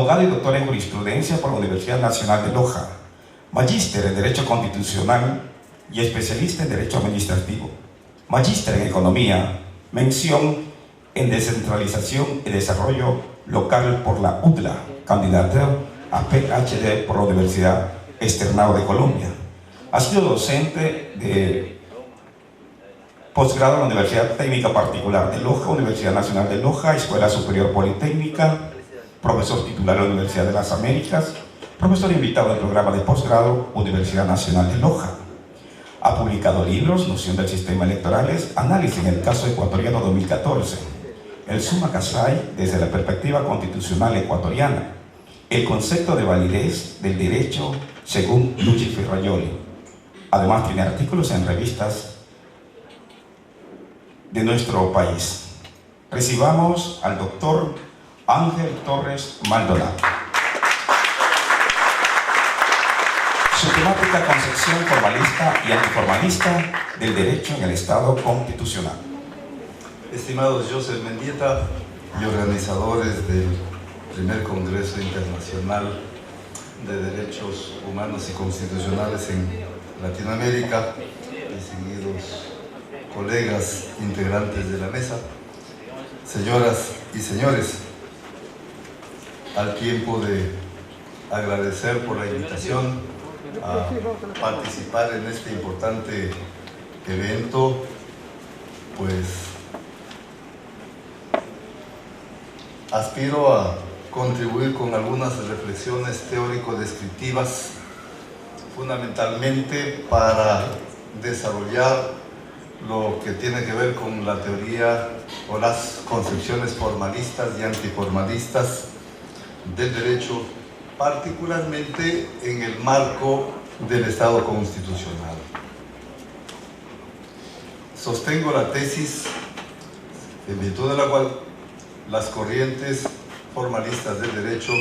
abogado y doctor en jurisprudencia por la Universidad Nacional de Loja, magíster en Derecho Constitucional y especialista en Derecho Administrativo, magíster en Economía, mención en Descentralización y Desarrollo Local por la UDLA, candidato a PhD por la Universidad Externado de Colombia. Ha sido docente de posgrado en la Universidad Técnica Particular de Loja, Universidad Nacional de Loja, Escuela Superior Politécnica, profesor titular de la Universidad de las Américas, profesor invitado del programa de posgrado Universidad Nacional de Loja. Ha publicado libros, Noción del Sistema Electorales, Análisis en el caso ecuatoriano 2014, el Summa Cassai desde la perspectiva constitucional ecuatoriana, el concepto de validez del derecho según Luigi Ferrajoli. Además tiene artículos en revistas de nuestro país. Recibamos al doctor Ángel Torres Maldonado. Su temática: concepción formalista y antiformalista del derecho en el Estado constitucional. Estimados Joseph Mendieta y organizadores del primer Congreso Internacional de Derechos Humanos y Constitucionales en Latinoamérica, distinguidos colegas integrantes de la mesa, señoras y señores, al tiempo de agradecer por la invitación a participar en este importante evento, pues aspiro a contribuir con algunas reflexiones teórico-descriptivas, fundamentalmente para desarrollar lo que tiene que ver con la teoría o las concepciones formalistas y antiformalistas del derecho, particularmente en el marco del Estado constitucional. Sostengo la tesis en virtud de la cual las corrientes formalistas del derecho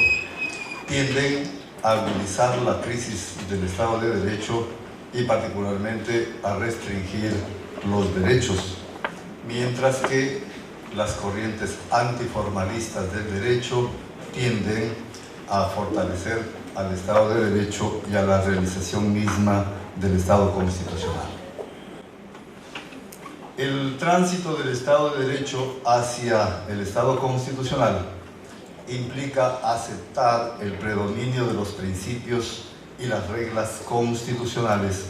tienden a agudizar la crisis del Estado de Derecho y particularmente a restringir los derechos, mientras que las corrientes antiformalistas del derecho tienden a fortalecer al Estado de Derecho y a la realización misma del Estado constitucional. El tránsito del Estado de Derecho hacia el Estado constitucional implica aceptar el predominio de los principios y las reglas constitucionales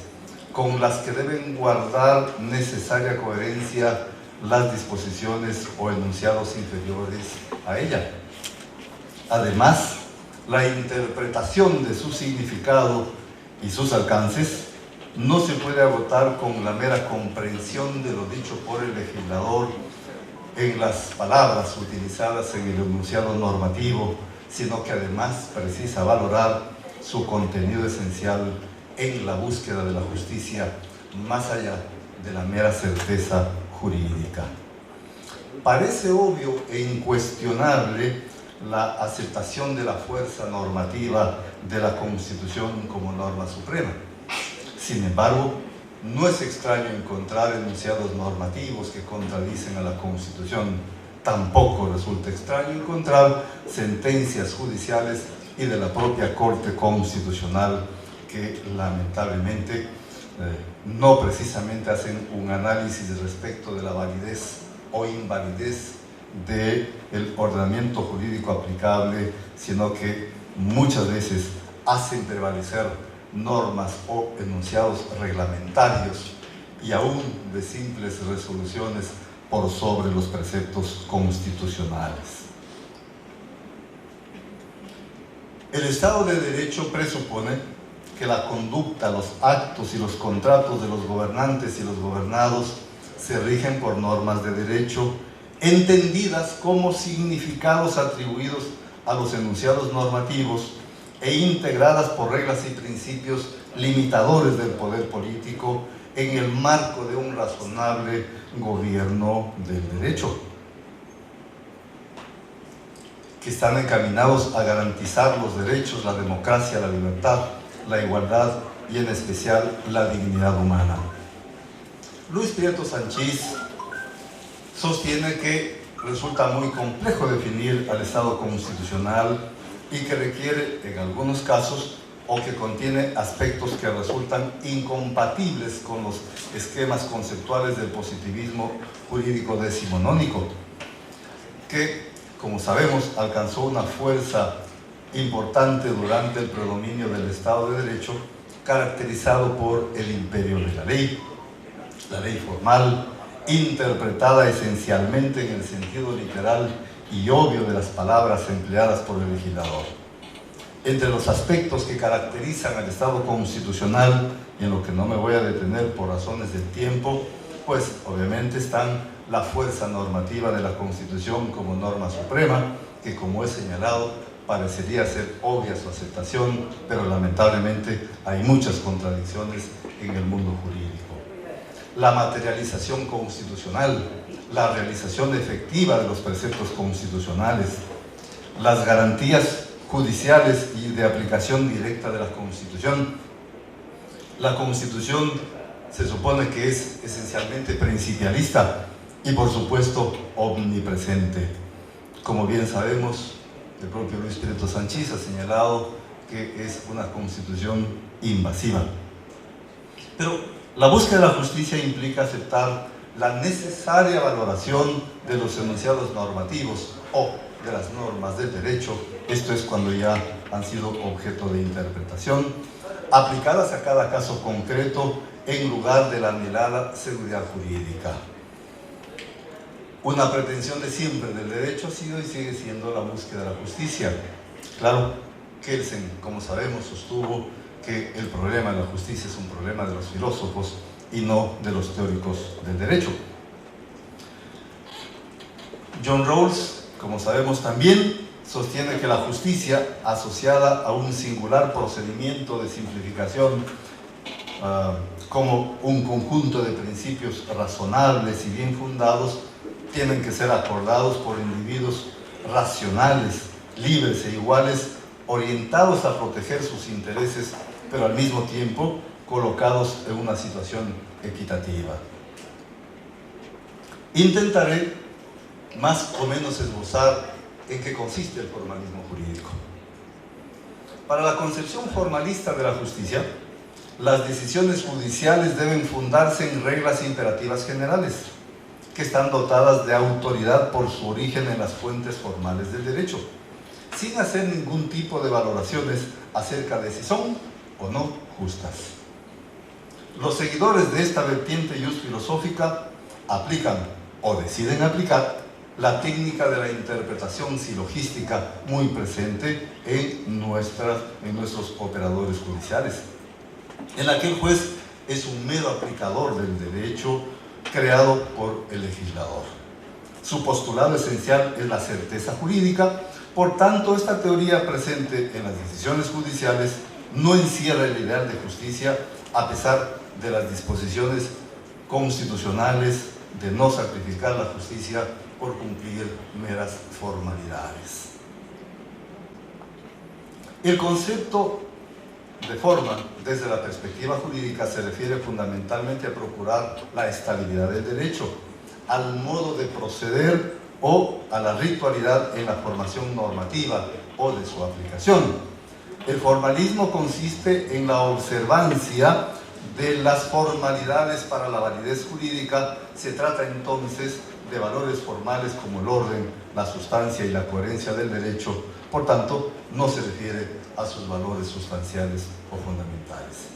con las que deben guardar necesaria coherencia las disposiciones o enunciados inferiores a ella. Además, la interpretación de su significado y sus alcances no se puede agotar con la mera comprensión de lo dicho por el legislador en las palabras utilizadas en el enunciado normativo, sino que además precisa valorar su contenido esencial en la búsqueda de la justicia, más allá de la mera certeza jurídica. Parece obvio e incuestionable la aceptación de la fuerza normativa de la Constitución como norma suprema. Sin embargo, no es extraño encontrar enunciados normativos que contradicen a la Constitución. Tampoco resulta extraño encontrar sentencias judiciales y de la propia Corte Constitucional que lamentablemente no precisamente hacen un análisis respecto de la validez o invalidez del ordenamiento jurídico aplicable, sino que muchas veces hacen prevalecer normas o enunciados reglamentarios y aún de simples resoluciones por sobre los preceptos constitucionales. El Estado de Derecho presupone que la conducta, los actos y los contratos de los gobernantes y los gobernados se rigen por normas de derecho, entendidas como significados atribuidos a los enunciados normativos e integradas por reglas y principios limitadores del poder político en el marco de un razonable gobierno del derecho, que están encaminados a garantizar los derechos, la democracia, la libertad, la igualdad y en especial la dignidad humana. Luis Prieto Sanchís sostiene que resulta muy complejo definir al Estado constitucional y que requiere, en algunos casos, o que contiene aspectos que resultan incompatibles con los esquemas conceptuales del positivismo jurídico decimonónico, que, como sabemos, alcanzó una fuerza importante durante el predominio del Estado de Derecho, caracterizado por el imperio de la ley formal, interpretada esencialmente en el sentido literal y obvio de las palabras empleadas por el legislador. Entre los aspectos que caracterizan al Estado constitucional, y en lo que no me voy a detener por razones del tiempo, pues obviamente están la fuerza normativa de la Constitución como norma suprema, que como he señalado, parecería ser obvia su aceptación, pero lamentablemente hay muchas contradicciones en el mundo jurídico. La materialización constitucional, la realización efectiva de los preceptos constitucionales, las garantías judiciales y de aplicación directa de la Constitución. La Constitución se supone que es esencialmente principialista y, por supuesto, omnipresente. Como bien sabemos, el propio Luis Prieto Sanchís ha señalado que es una Constitución invasiva. Pero la búsqueda de la justicia implica aceptar la necesaria valoración de los enunciados normativos o de las normas del derecho, esto es cuando ya han sido objeto de interpretación, aplicadas a cada caso concreto en lugar de la anhelada seguridad jurídica. Una pretensión de siempre del derecho ha sido y sigue siendo la búsqueda de la justicia. Claro, Kelsen, como sabemos, sostuvo que el problema de la justicia es un problema de los filósofos y no de los teóricos del derecho. John Rawls, como sabemos también, sostiene que la justicia, asociada a un singular procedimiento de simplificación, como un conjunto de principios razonables y bien fundados, tienen que ser acordados por individuos racionales, libres e iguales, orientados a proteger sus intereses, pero al mismo tiempo colocados en una situación equitativa. Intentaré más o menos esbozar en qué consiste el formalismo jurídico. Para la concepción formalista de la justicia, las decisiones judiciales deben fundarse en reglas imperativas generales, que están dotadas de autoridad por su origen en las fuentes formales del derecho, sin hacer ningún tipo de valoraciones acerca de si son o no justas. Los seguidores de esta vertiente filosófica aplican o deciden aplicar la técnica de la interpretación silogística muy presente en nuestros operadores judiciales, en la que el juez es un mero aplicador del derecho creado por el legislador. Su postulado esencial es la certeza jurídica. Por tanto, esta teoría presente en las decisiones judiciales no encierra el ideal de justicia, a pesar de las disposiciones constitucionales de no sacrificar la justicia por cumplir meras formalidades. El concepto de forma, desde la perspectiva jurídica, se refiere fundamentalmente a procurar la estabilidad del derecho, al modo de proceder o a la ritualidad en la formación normativa o de su aplicación. El formalismo consiste en la observancia de las formalidades para la validez jurídica. Se trata entonces de valores formales como el orden, la sustancia y la coherencia del derecho. Por tanto, no se refiere a sus valores sustanciales o fundamentales.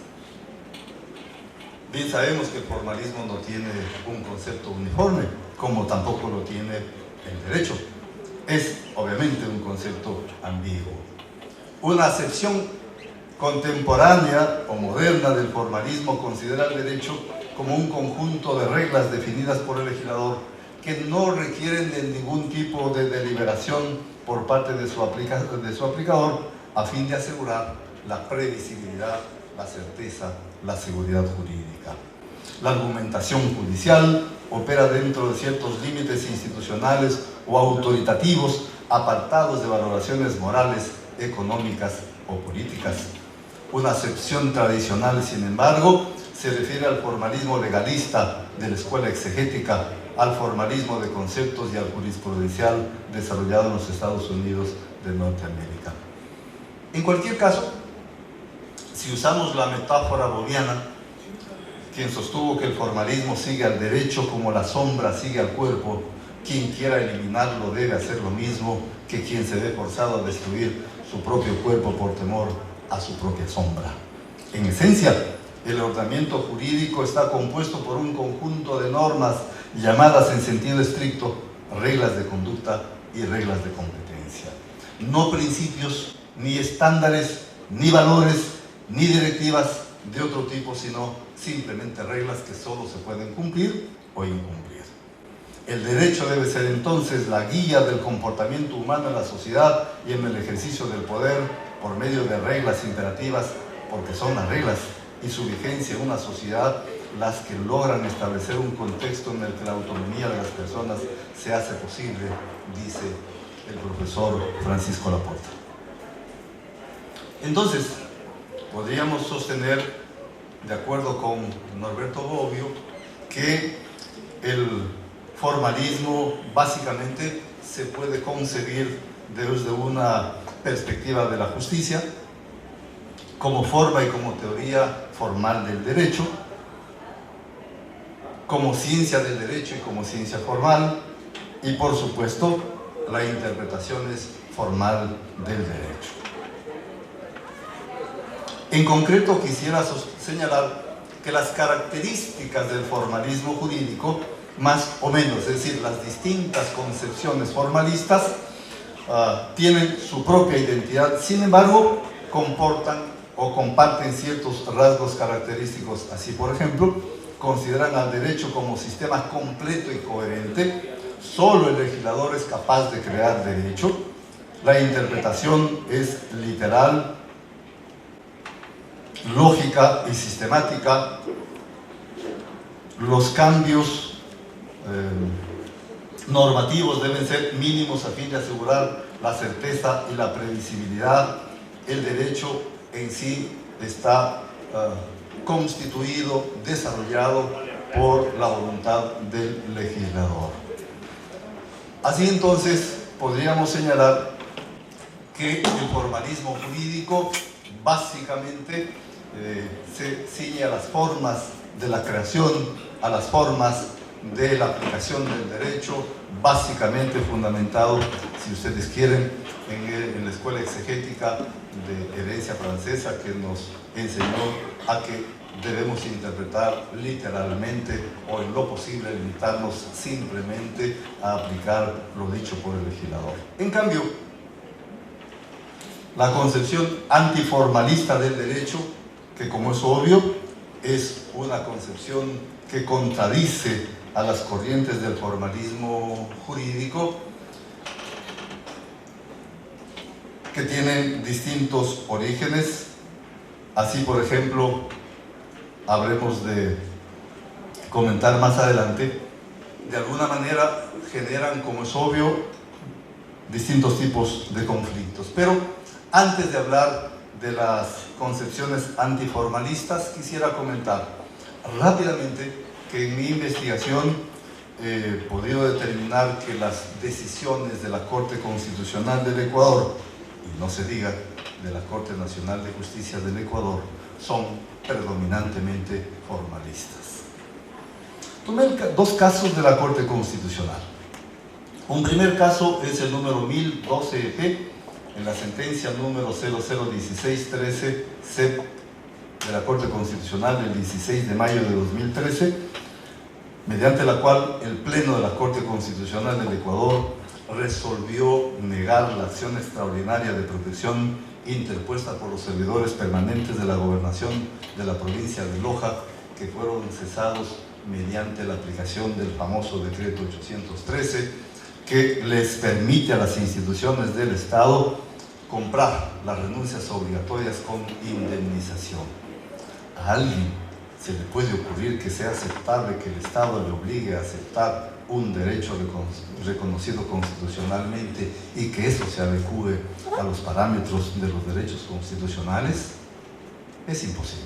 Bien sabemos que el formalismo no tiene un concepto uniforme, como tampoco lo tiene el derecho. Es obviamente un concepto ambiguo. Una acepción contemporánea o moderna del formalismo considera el derecho como un conjunto de reglas definidas por el legislador que no requieren de ningún tipo de deliberación por parte de su aplicador, a fin de asegurar la previsibilidad, la certeza, la seguridad jurídica. La argumentación judicial opera dentro de ciertos límites institucionales o autoritativos, apartados de valoraciones morales, económicas o políticas. Una acepción tradicional, sin embargo, se refiere al formalismo legalista de la escuela exegética, al formalismo de conceptos y al jurisprudencial desarrollado en los Estados Unidos de Norteamérica. En cualquier caso, si usamos la metáfora boviana, quien sostuvo que el formalismo sigue al derecho como la sombra sigue al cuerpo, quien quiera eliminarlo debe hacer lo mismo que quien se ve forzado a destruir su propio cuerpo por temor a su propia sombra. En esencia, el ordenamiento jurídico está compuesto por un conjunto de normas llamadas en sentido estricto reglas de conducta y reglas de competencia. No principios, ni estándares, ni valores, ni directivas de otro tipo, sino simplemente reglas que solo se pueden cumplir o incumplir. El derecho debe ser entonces la guía del comportamiento humano en la sociedad y en el ejercicio del poder por medio de reglas imperativas, porque son las reglas y su vigencia en una sociedad las que logran establecer un contexto en el que la autonomía de las personas se hace posible, dice el profesor Francisco Laporta. Entonces, podríamos sostener, de acuerdo con Norberto Bobbio, que el formalismo básicamente se puede concebir desde una perspectiva de la justicia, como forma y como teoría formal del derecho, como ciencia del derecho y como ciencia formal, y por supuesto la interpretación es formal del derecho. En concreto quisiera señalar que las características del formalismo jurídico, más o menos, es decir, las distintas concepciones formalistas, tienen su propia identidad, sin embargo, comportan o comparten ciertos rasgos característicos. Así, por ejemplo, consideran al derecho como sistema completo y coherente. Solo el legislador es capaz de crear derecho. La interpretación es literal, lógica y sistemática. Los cambios normativos deben ser mínimos a fin de asegurar la certeza y la previsibilidad. El derecho en sí está constituido, desarrollado por la voluntad del legislador. Así entonces podríamos señalar que el formalismo jurídico básicamente se ciñe a las formas de la creación, a las formas de la aplicación del derecho, básicamente fundamentado, si ustedes quieren, en la escuela exegética de herencia francesa, que nos enseñó a que debemos interpretar literalmente o en lo posible limitarnos simplemente a aplicar lo dicho por el legislador. En cambio, la concepción antiformalista del derecho, que como es obvio, es una concepción que contradice a las corrientes del formalismo jurídico, que tienen distintos orígenes. Así, por ejemplo, habremos de comentar más adelante, de alguna manera generan, como es obvio, distintos tipos de conflictos. Pero antes de hablar de las concepciones antiformalistas, quisiera comentar rápidamente que en mi investigación he podido determinar que las decisiones de la Corte Constitucional del Ecuador, y no se diga de la Corte Nacional de Justicia del Ecuador, son predominantemente formalistas. Tomé dos casos de la Corte Constitucional. Un primer caso es el número 1012-EP, en la sentencia número 001613-CEP de la Corte Constitucional del 16 de mayo de 2013, mediante la cual el Pleno de la Corte Constitucional del Ecuador resolvió negar la acción extraordinaria de protección interpuesta por los servidores permanentes de la gobernación de la provincia de Loja, que fueron cesados mediante la aplicación del famoso decreto 813, que les permite a las instituciones del Estado comprar las renuncias obligatorias con indemnización. ¿A alguien se le puede ocurrir que sea aceptable que el Estado le obligue a aceptar un derecho reconocido constitucionalmente y que eso se adecue a los parámetros de los derechos constitucionales? Es imposible.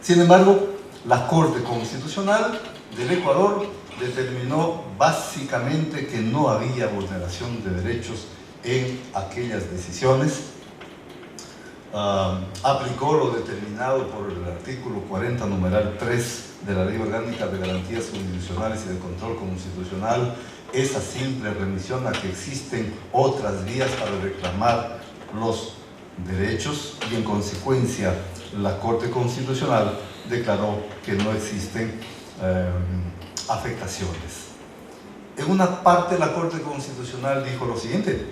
Sin embargo, la Corte Constitucional del Ecuador determinó básicamente que no había vulneración de derechos en aquellas decisiones aplicó lo determinado por el artículo 40, numeral 3 de la Ley Orgánica de Garantías Jurisdiccionales y de Control Constitucional, esa simple remisión a que existen otras vías para reclamar los derechos, y en consecuencia la Corte Constitucional declaró que no existen afectaciones. En una parte la Corte Constitucional dijo lo siguiente: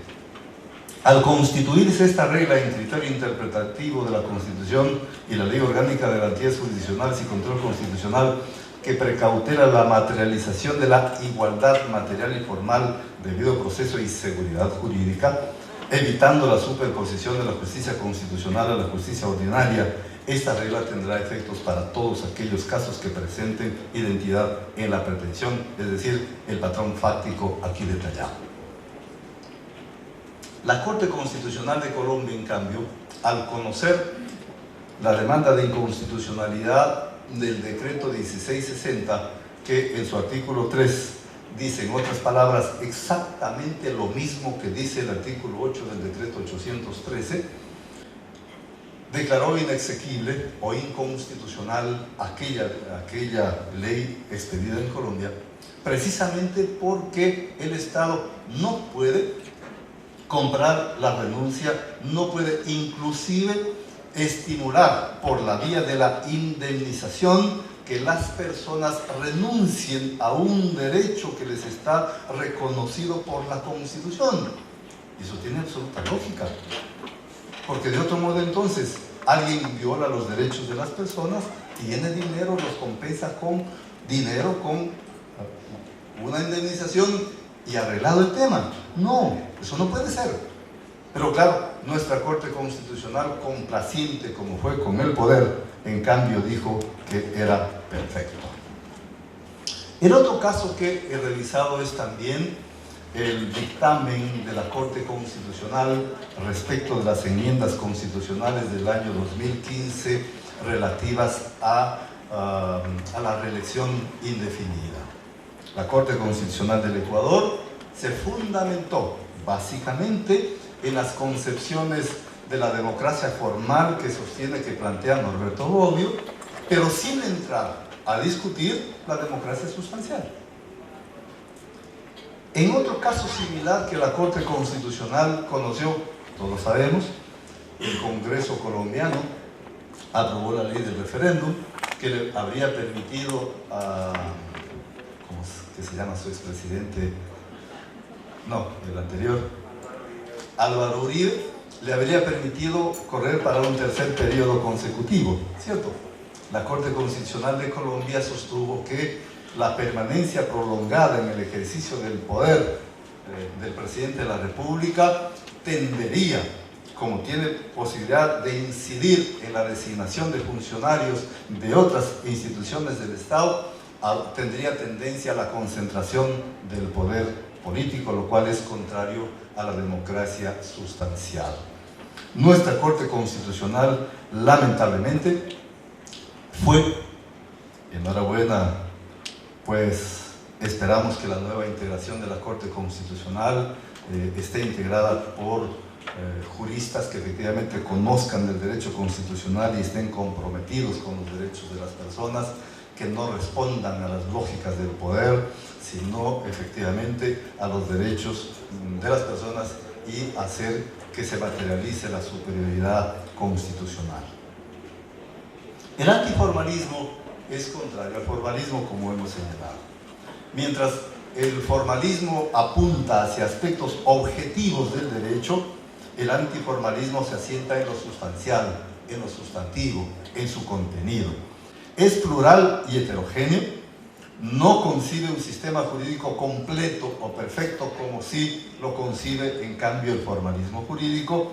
al constituirse esta regla en criterio interpretativo de la Constitución y la Ley Orgánica de Garantías Jurisdiccionales y Control Constitucional, que precautela la materialización de la igualdad material y formal, debido proceso y seguridad jurídica, evitando la superposición de la justicia constitucional a la justicia ordinaria, esta regla tendrá efectos para todos aquellos casos que presenten identidad en la pretensión, es decir, el patrón fáctico aquí detallado. La Corte Constitucional de Colombia, en cambio, al conocer la demanda de inconstitucionalidad del decreto 1660, que en su artículo 3 dice, en otras palabras, exactamente lo mismo que dice el artículo 8 del decreto 813, declaró inexequible o inconstitucional aquella ley expedida en Colombia, precisamente porque el Estado no puede comprar la renuncia, no puede inclusive estimular por la vía de la indemnización que las personas renuncien a un derecho que les está reconocido por la Constitución. Y eso tiene absoluta lógica, porque de otro modo entonces alguien viola los derechos de las personas, tiene dinero, los compensa con dinero, con una indemnización y arreglado el tema. No, eso no puede ser. Pero claro, nuestra Corte Constitucional, complaciente como fue con el poder, en cambio dijo que era perfecto. El otro caso que he revisado es también el dictamen de la Corte Constitucional respecto de las enmiendas constitucionales del año 2015 relativas a la reelección indefinida. La Corte Constitucional del Ecuador se fundamentó básicamente en las concepciones de la democracia formal que sostiene, que plantea Norberto Bobbio, pero sin entrar a discutir la democracia sustancial. En otro caso similar que la Corte Constitucional conoció, todos sabemos, el Congreso colombiano aprobó la ley del referéndum que le habría permitido a, ¿cómo es que se llama su expresidente? No, el anterior, Álvaro Uribe, le habría permitido correr para un tercer periodo consecutivo, ¿cierto? La Corte Constitucional de Colombia sostuvo que la permanencia prolongada en el ejercicio del poder del presidente de la República tendería, como tiene posibilidad de incidir en la designación de funcionarios de otras instituciones del Estado, tendría tendencia a la concentración del poder político, lo cual es contrario a la democracia sustancial. Nuestra Corte Constitucional, lamentablemente, fue, enhorabuena, pues esperamos que la nueva integración de la Corte Constitucional esté integrada por juristas que efectivamente conozcan del derecho constitucional y estén comprometidos con los derechos de las personas, que no respondan a las lógicas del poder, sino efectivamente a los derechos de las personas y hacer que se materialice la superioridad constitucional. El antiformalismo es contrario al formalismo, como hemos señalado. Mientras el formalismo apunta hacia aspectos objetivos del derecho, el antiformalismo se asienta en lo sustancial, en lo sustantivo, en su contenido. Es plural y heterogéneo, no concibe un sistema jurídico completo o perfecto como sí lo concibe en cambio el formalismo jurídico,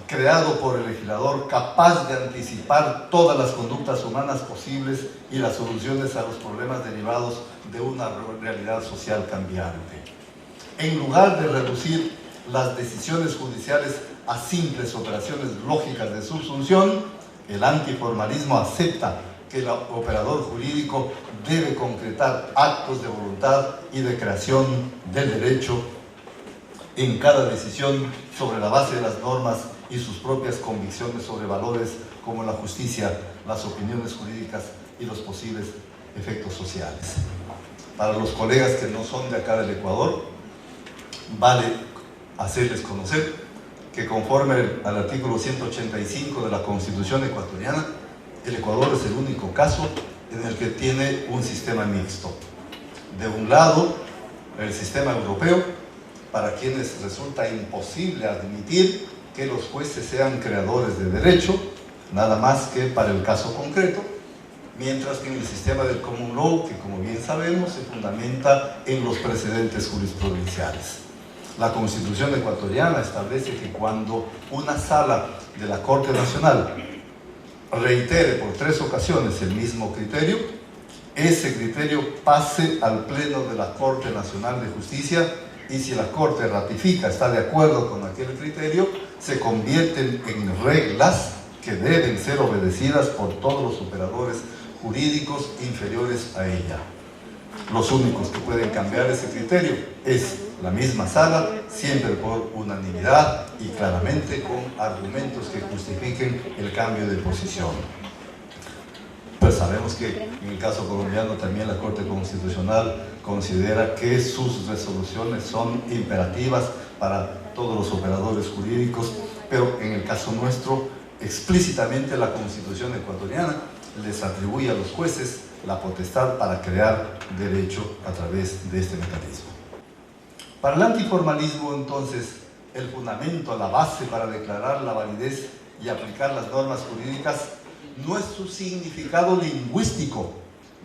creado por el legislador, capaz de anticipar todas las conductas humanas posibles y las soluciones a los problemas derivados de una realidad social cambiante. En lugar de reducir las decisiones judiciales a simples operaciones lógicas de subsunción, el antiformalismo acepta que el operador jurídico debe concretar actos de voluntad y de creación del derecho en cada decisión sobre la base de las normas y sus propias convicciones sobre valores como la justicia, las opiniones jurídicas y los posibles efectos sociales. Para los colegas que no son de acá del Ecuador, vale hacerles conocer que conforme al artículo 185 de la Constitución ecuatoriana, el Ecuador es el único caso en el que tiene un sistema mixto. De un lado, el sistema europeo, para quienes resulta imposible admitir que los jueces sean creadores de derecho, nada más que para el caso concreto, mientras que en el sistema del common law, que como bien sabemos, se fundamenta en los precedentes jurisprudenciales. La Constitución ecuatoriana establece que cuando una sala de la Corte Nacional reitere por 3 ocasiones el mismo criterio, ese criterio pase al Pleno de la Corte Nacional de Justicia, y si la Corte ratifica, está de acuerdo con aquel criterio, se convierten en reglas que deben ser obedecidas por todos los operadores jurídicos inferiores a ella. Los únicos que pueden cambiar ese criterio es la misma sala, siempre por unanimidad y claramente con argumentos que justifiquen el cambio de posición. Pues sabemos que en el caso colombiano también la Corte Constitucional considera que sus resoluciones son imperativas para todos los operadores jurídicos, pero en el caso nuestro, explícitamente la Constitución ecuatoriana les atribuye a los jueces la potestad para crear derecho a través de este mecanismo. Para el antiformalismo, entonces, el fundamento, la base para declarar la validez y aplicar las normas jurídicas no es su significado lingüístico,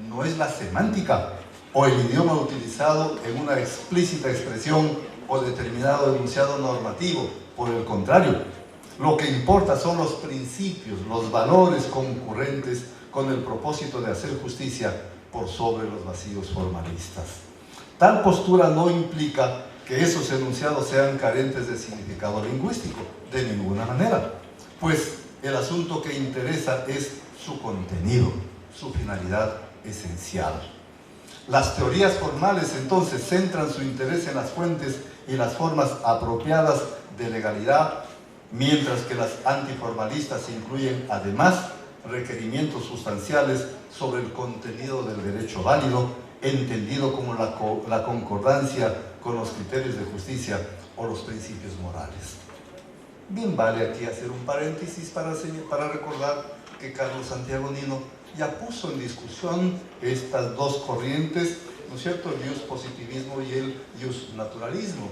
no es la semántica o el idioma utilizado en una explícita expresión o determinado enunciado normativo. Por el contrario, lo que importa son los principios, los valores concurrentes con el propósito de hacer justicia por sobre los vacíos formalistas. Tal postura no implica que esos enunciados sean carentes de significado lingüístico, de ninguna manera, pues el asunto que interesa es su contenido, su finalidad esencial. Las teorías formales, entonces, centran su interés en las fuentes y las formas apropiadas de legalidad, mientras que las antiformalistas incluyen, además, requerimientos sustanciales sobre el contenido del derecho válido, entendido como la concordancia con los criterios de justicia o los principios morales. Bien vale aquí hacer un paréntesis para recordar que Carlos Santiago Nino ya puso en discusión estas dos corrientes, ¿no es cierto?, el jus positivismo y el jus naturalismo.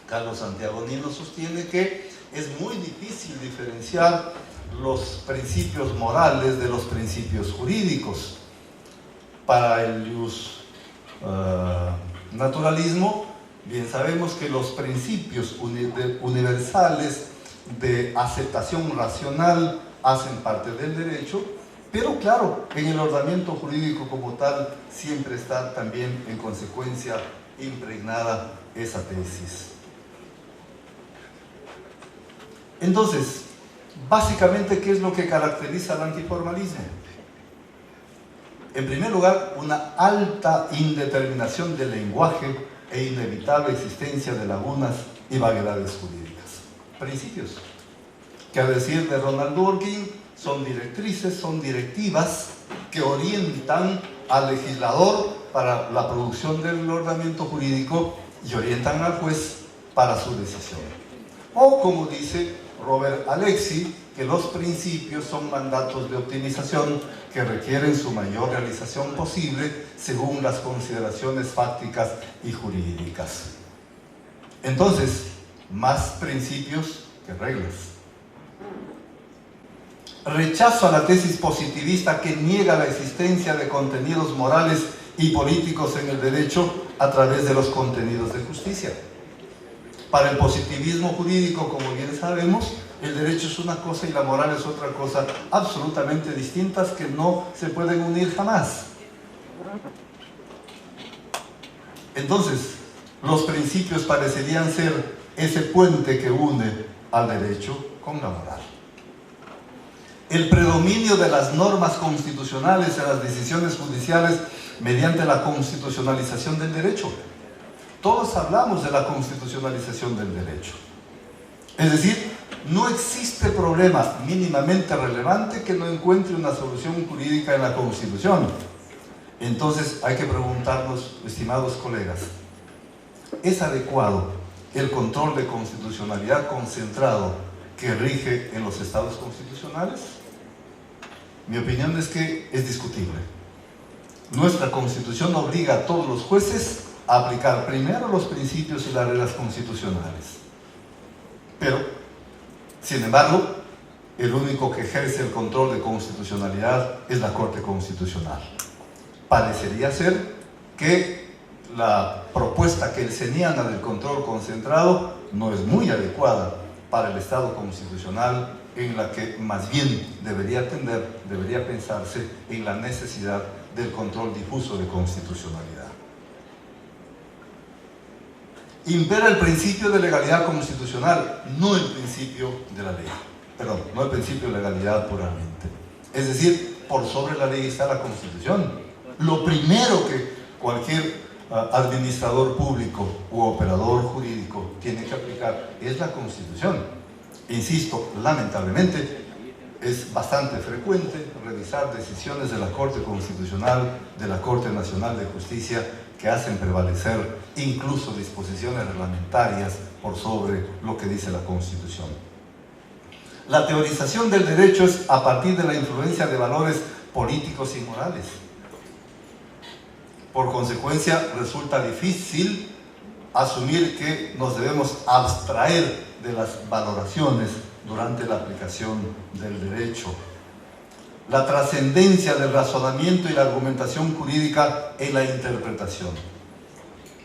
Carlos Santiago Nino sostiene que es muy difícil diferenciar los principios morales de los principios jurídicos. Para el jus naturalismo, bien sabemos que los principios universales de aceptación racional hacen parte del derecho, pero claro, en el ordenamiento jurídico como tal siempre está también en consecuencia impregnada esa tesis. Entonces, básicamente, ¿qué es lo que caracteriza al antiformalismo? En primer lugar, una alta indeterminación del lenguaje e inevitable existencia de lagunas y vaguedades jurídicas. Principios que, a decir de Ronald Dworkin, son directrices, son directivas que orientan al legislador para la producción del ordenamiento jurídico y orientan al juez para su decisión. O, como dice Robert Alexy, que los principios son mandatos de optimización que requieren su mayor realización posible según las consideraciones fácticas y jurídicas. Entonces, más principios que reglas. Rechazo a la tesis positivista que niega la existencia de contenidos morales y políticos en el derecho a través de los contenidos de justicia. Para el positivismo jurídico, como bien sabemos, el derecho es una cosa y la moral es otra cosa absolutamente distintas que no se pueden unir jamás. Entonces, los principios parecerían ser ese puente que une al derecho con la moral. El predominio de las normas constitucionales en las decisiones judiciales mediante la constitucionalización del derecho. Todos hablamos de la constitucionalización del derecho. Es decir, no existe problema mínimamente relevante que no encuentre una solución jurídica en la Constitución. Entonces hay que preguntarnos, estimados colegas, ¿es adecuado el control de constitucionalidad concentrado que rige en los estados constitucionales? Mi opinión es que es discutible. Nuestra Constitución obliga a todos los jueces a aplicar primero los principios y las reglas constitucionales. Pero, sin embargo, el único que ejerce el control de constitucionalidad es la Corte Constitucional. Parecería ser que la propuesta kelseniana del control concentrado no es muy adecuada para el Estado constitucional, en la que más bien debería pensarse en la necesidad del control difuso de constitucionalidad. Impera el principio de legalidad constitucional, no el principio de la ley. Perdón, no el principio de legalidad puramente. Es decir, por sobre la ley está la Constitución. Lo primero que cualquier administrador público u operador jurídico tiene que aplicar es la Constitución. Insisto, lamentablemente, es bastante frecuente revisar decisiones de la Corte Constitucional, de la Corte Nacional de Justicia, que hacen prevalecer incluso disposiciones reglamentarias por sobre lo que dice la Constitución. La teorización del derecho es a partir de la influencia de valores políticos y morales. Por consecuencia, resulta difícil asumir que nos debemos abstraer de las valoraciones durante la aplicación del derecho. La trascendencia del razonamiento y la argumentación jurídica en la interpretación.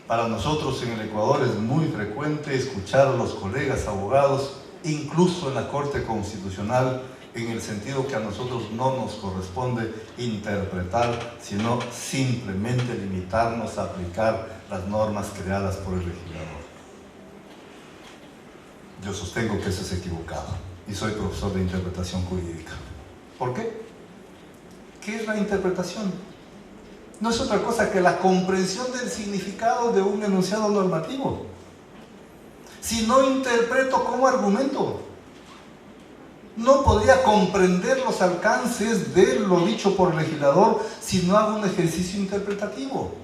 Para nosotros en el Ecuador es muy frecuente escuchar a los colegas abogados, incluso en la Corte Constitucional, en el sentido que a nosotros no nos corresponde interpretar, sino simplemente limitarnos a aplicar las normas creadas por el legislador. Yo sostengo que eso es equivocado y soy profesor de interpretación jurídica. ¿Por qué? ¿Qué es la interpretación? No es otra cosa que la comprensión del significado de un enunciado normativo. Si no interpreto, ¿cómo argumento? No podría comprender los alcances de lo dicho por el legislador si no hago un ejercicio interpretativo.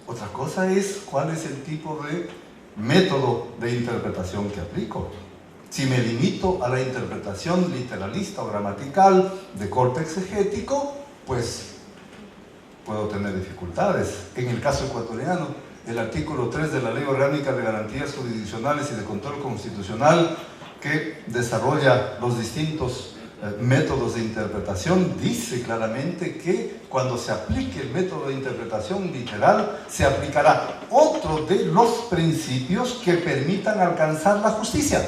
Otra cosa es cuál es el tipo de método de interpretación que aplico. Si me limito a la interpretación literalista o gramatical de corte exegético, pues puedo tener dificultades. En el caso ecuatoriano, el artículo 3 de la Ley Orgánica de Garantías Jurisdiccionales y de Control Constitucional, que desarrolla los distintos métodos de interpretación, dice claramente que cuando se aplique el método de interpretación literal, se aplicará otro de los principios que permitan alcanzar la justicia.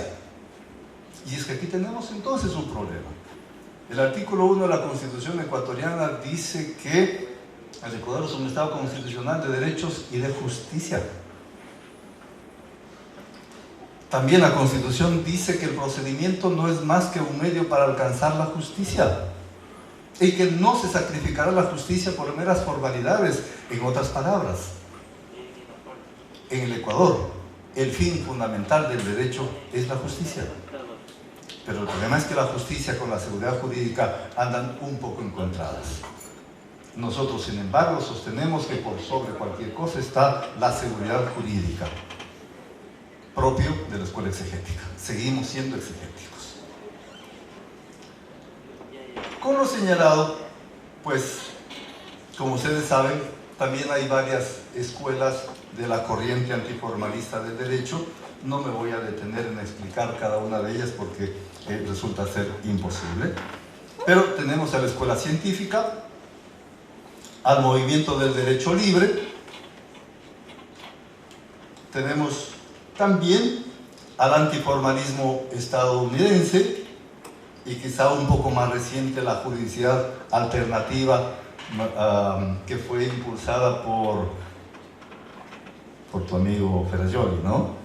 Y es que aquí tenemos entonces un problema. El artículo 1 de la Constitución ecuatoriana dice que el Ecuador es un Estado constitucional de derechos y de justicia. También la Constitución dice que el procedimiento no es más que un medio para alcanzar la justicia y que no se sacrificará la justicia por meras formalidades. En otras palabras, en el Ecuador, el fin fundamental del derecho es la justicia. Pero el problema es que la justicia con la seguridad jurídica andan un poco encontradas. Nosotros, sin embargo, sostenemos que por sobre cualquier cosa está la seguridad jurídica, propio de la escuela exegética. Seguimos siendo exegéticos. Con lo señalado, pues, como ustedes saben, también hay varias escuelas de la corriente antiformalista del derecho. No me voy a detener en explicar cada una de ellas porque resulta ser imposible. Pero tenemos a la escuela científica, al movimiento del derecho libre, tenemos también al antiformalismo estadounidense y quizá un poco más reciente la juridicidad alternativa que fue impulsada por tu amigo Ferrajoli, ¿no?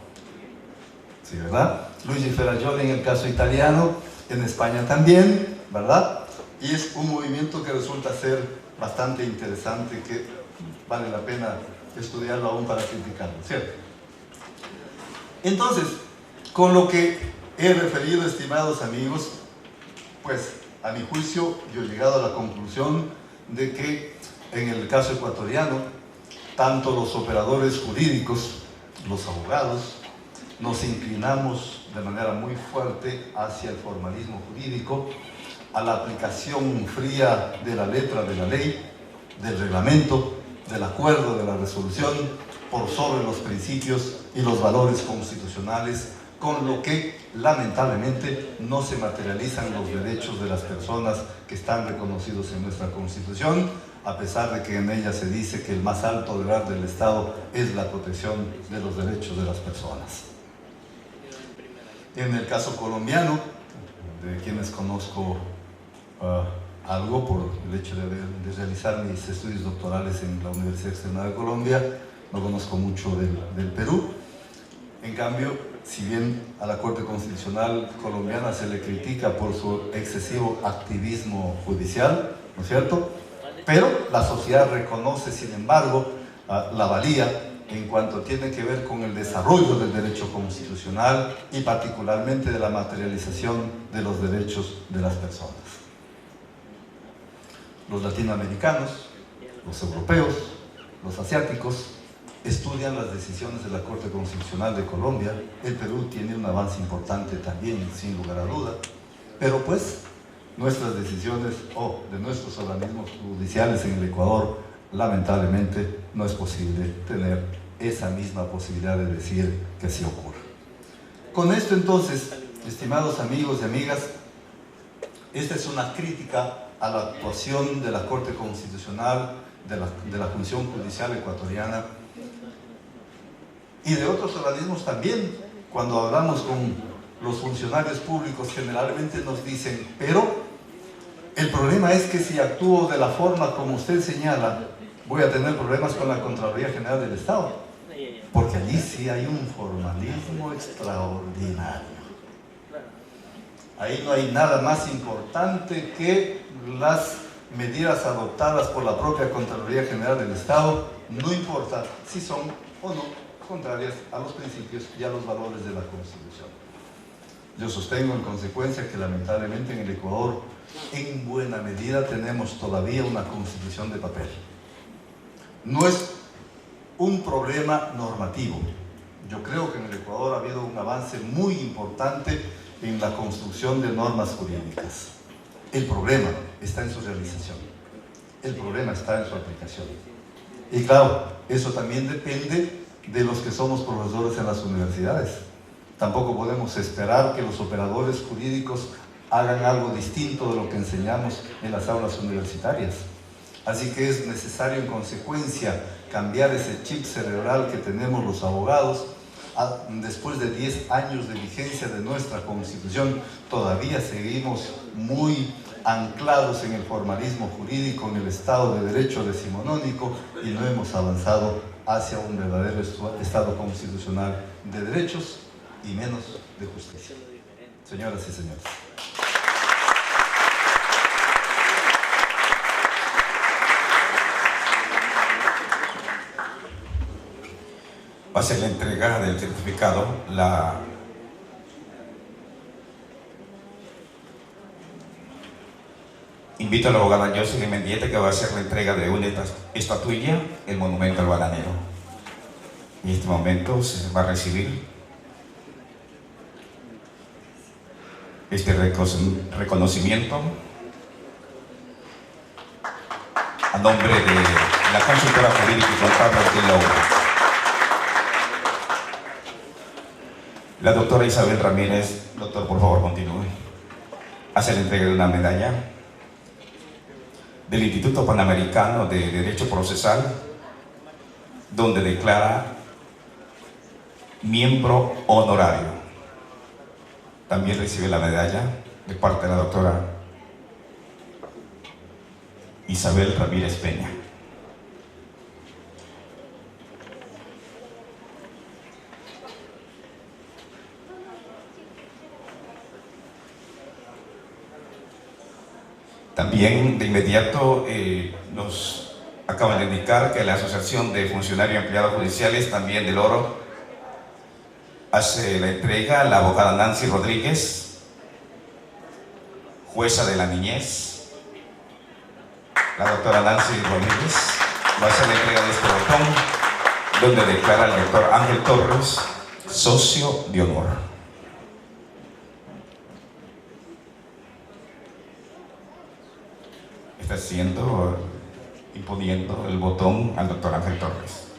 Sí, ¿verdad? Luigi Ferrajoli en el caso italiano, en España también, ¿verdad? Y es un movimiento que resulta ser bastante interesante, que vale la pena estudiarlo aún para criticarlo, ¿cierto? Entonces, con lo que he referido, estimados amigos, pues a mi juicio yo he llegado a la conclusión de que en el caso ecuatoriano, tanto los operadores jurídicos, los abogados, nos inclinamos de manera muy fuerte hacia el formalismo jurídico, a la aplicación fría de la letra de la ley, del reglamento, del acuerdo, de la resolución, por sobre los principios y los valores constitucionales, con lo que lamentablemente no se materializan los derechos de las personas que están reconocidos en nuestra Constitución, a pesar de que en ella se dice que el más alto deber del Estado es la protección de los derechos de las personas. En el caso colombiano, de quienes conozco algo por el hecho de realizar mis estudios doctorales en la Universidad Externada de Colombia, no conozco mucho del Perú. En cambio, si bien a la Corte Constitucional colombiana se le critica por su excesivo activismo judicial, ¿no es cierto?, pero la sociedad reconoce, sin embargo, la valía en cuanto tiene que ver con el desarrollo del derecho constitucional y particularmente de la materialización de los derechos de las personas. Los latinoamericanos, los europeos, los asiáticos estudian las decisiones de la Corte Constitucional de Colombia. El Perú tiene un avance importante también, sin lugar a duda, pero pues nuestras decisiones o de nuestros organismos judiciales en el Ecuador, lamentablemente no es posible tener esa misma posibilidad de decir que así ocurre. Con esto entonces, estimados amigos y amigas, esta es una crítica a la actuación de la Corte Constitucional, de la Función Judicial ecuatoriana y de otros organismos también. Cuando hablamos con los funcionarios públicos generalmente nos dicen, pero el problema es que si actúo de la forma como usted señala, voy a tener problemas con la Contraloría General del Estado, porque allí sí hay un formalismo extraordinario. Ahí no hay nada más importante que las medidas adoptadas por la propia Contraloría General del Estado, no importa si son o no contrarias a los principios y a los valores de la Constitución. Yo sostengo en consecuencia que lamentablemente en el Ecuador, en buena medida, tenemos todavía una Constitución de papel. No es un problema normativo. Yo creo que en el Ecuador ha habido un avance muy importante en la construcción de normas jurídicas. El problema está en su realización. El problema está en su aplicación. Y claro, eso también depende de los que somos profesores en las universidades. Tampoco podemos esperar que los operadores jurídicos hagan algo distinto de lo que enseñamos en las aulas universitarias. Así que es necesario en consecuencia cambiar ese chip cerebral que tenemos los abogados. Después de 10 años de vigencia de nuestra Constitución, todavía seguimos muy anclados en el formalismo jurídico, en el Estado de Derecho decimonónico, y no hemos avanzado hacia un verdadero Estado constitucional de derechos y menos de justicia. Señoras y señores. Va a ser la entrega del certificado. Invito a la abogada Jocelyn Mendieta, que va a hacer la entrega de una estatuilla, el monumento al bananero. En este momento se va a recibir este reconocimiento a nombre de la consultora jurídica y contable de la obra. La doctora Isabel Ramírez. Doctor, por favor, continúe. Hace la entrega de una medalla del Instituto Panamericano de Derecho Procesal, donde declara miembro honorario. También recibe la medalla de parte de la doctora Isabel Ramírez Peña. También de inmediato nos acaban de indicar que la Asociación de Funcionarios y Empleados Judiciales, también del Oro, hace la entrega la abogada Nancy Rodríguez, jueza de la niñez. La doctora Nancy Rodríguez va a hacer la entrega de este botón, donde declara al doctor Ángel Torres socio de honor. Está imponiendo el botón al doctor Ángel Torres.